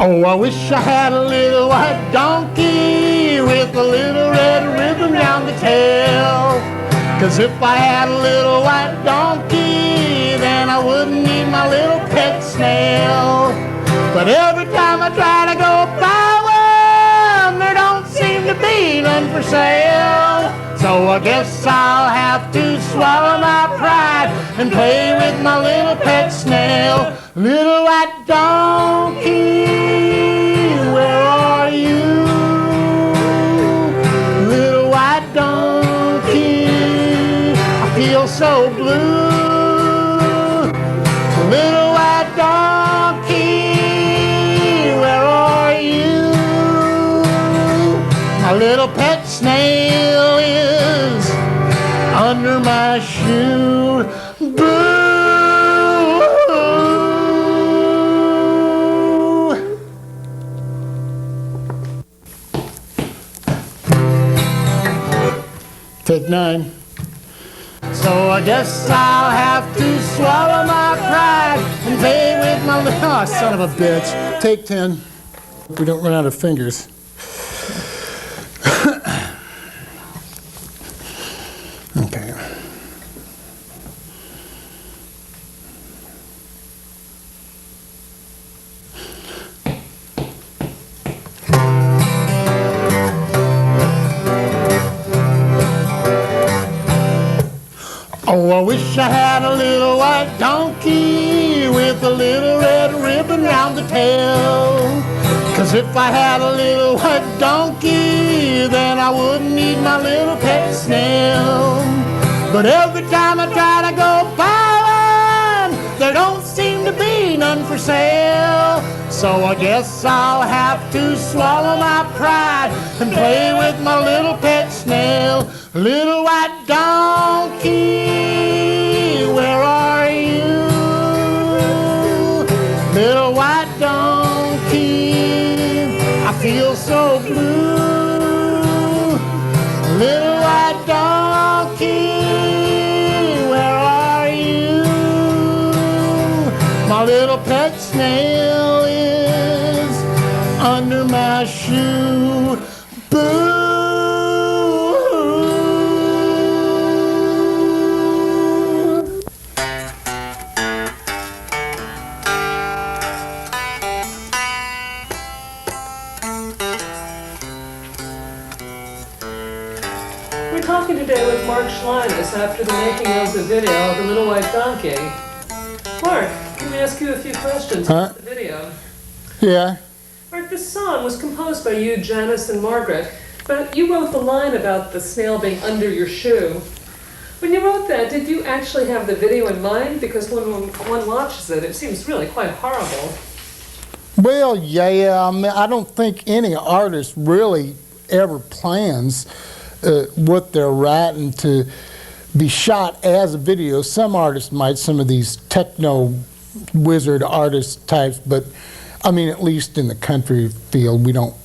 Oh, I wish I had a little white donkey with a little red ribbon round the tail. 'Cause if I had a little white donkey, then I wouldn't need my little pet snail. But every time I try to go buy one, there don't seem to be none for sale. So I guess I'll have to swallow my pride and play with my little pet snail. Little white donkey, where are you? Little white donkey, I feel so blue. Little white donkey, where are you? My little pet snail is under my shoe. Boo! Take 9. So I guess I'll have to swallow my pride and play with my little... Oh, son of a bitch. Take 10. If we don't run out of fingers. Okay. Oh, I wish I had a little white donkey with a little red ribbon round the tail. 'Cause if I had a little white donkey, then I wouldn't need my little pet snail. But every time I try to go buy one, there don't seem to be none for sale. So I guess I'll have to swallow my pride and play with my little pet snail. Little white donkey, where are you? Little white donkey, I feel so blue. Little white donkey, where are you? My little pet snail is under my shoe. Boo! We're talking today with Mark Schlinus after the making of the video, The Little White Donkey. Mark, can we ask you a few questions about the video? Yeah. Mark, this song was composed by you, Janice, and Margaret, but you wrote the line about the snail being under your shoe. When you wrote that, did you actually have the video in mind? Because when one watches it, it seems really quite horrible. Well, yeah, I mean, I don't think any artist really ever plans what they're writing to be shot as a video. Some artists might, some of these techno wizard artist types, but I mean, at least in the country field, we don't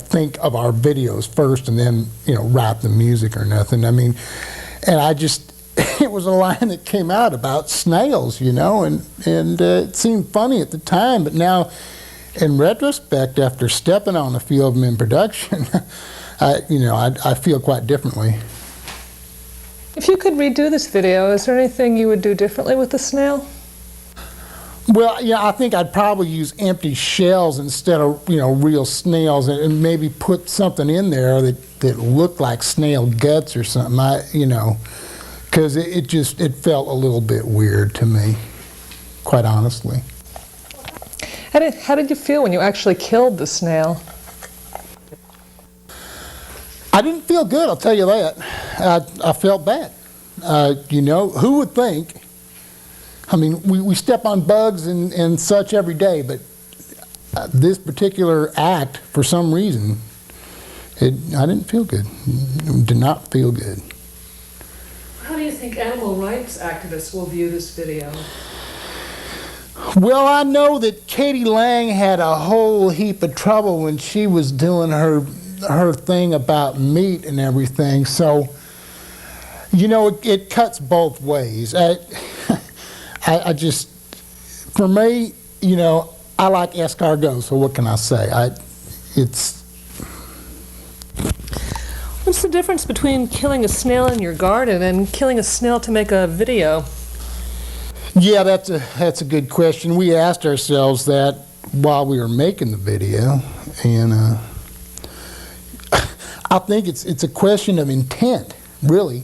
think of our videos first and then, you know, write the music or nothing. I mean, and I just, it was a line that came out about snails, you know, and it seemed funny at the time, but now in retrospect, after stepping on a few of them in production, I feel quite differently. If you could redo this video, is there anything you would do differently with the snail? Well, yeah, I think I'd probably use empty shells instead of, you know, real snails, and maybe put something in there that looked like snail guts or something, because it felt a little bit weird to me, quite honestly. How did you feel when you actually killed the snail? I didn't feel good, I'll tell you that. I felt bad. You know, who would think? I mean, we step on bugs and such every day, but this particular act, for some reason, I didn't feel good. It did not feel good. How do you think animal rights activists will view this video? Well, I know that Katie Lang had a whole heap of trouble when she was doing her thing about meat and everything, so, you know, it cuts both ways. I just, for me, you know, I like escargot, so what can I say? It's What's the difference between killing a snail in your garden and killing a snail to make a video? Yeah, that's a good question. We asked ourselves that while we were making the video, and I think it's a question of intent, really.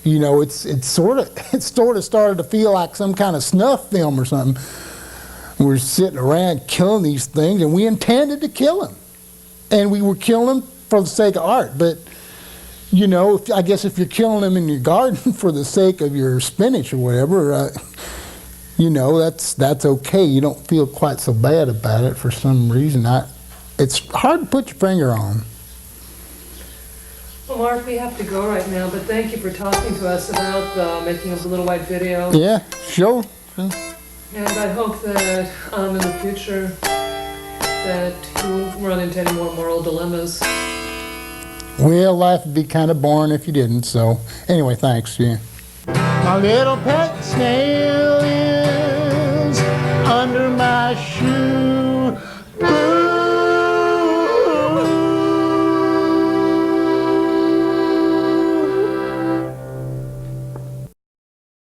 You know, it sort of started to feel like some kind of snuff film or something. We're sitting around killing these things, and we intended to kill them, and we were killing them for the sake of art. But you know, I guess if you're killing them in your garden for the sake of your spinach or whatever, you know, that's okay. You don't feel quite so bad about it for some reason. It's hard to put your finger on. Well, Mark, we have to go right now, but thank you for talking to us about making a Little White video. Yeah, sure. And I hope that in the future that you won't run into any more moral dilemmas. Well, life would be kind of boring if you didn't. So anyway, thanks. Yeah. My little pet snail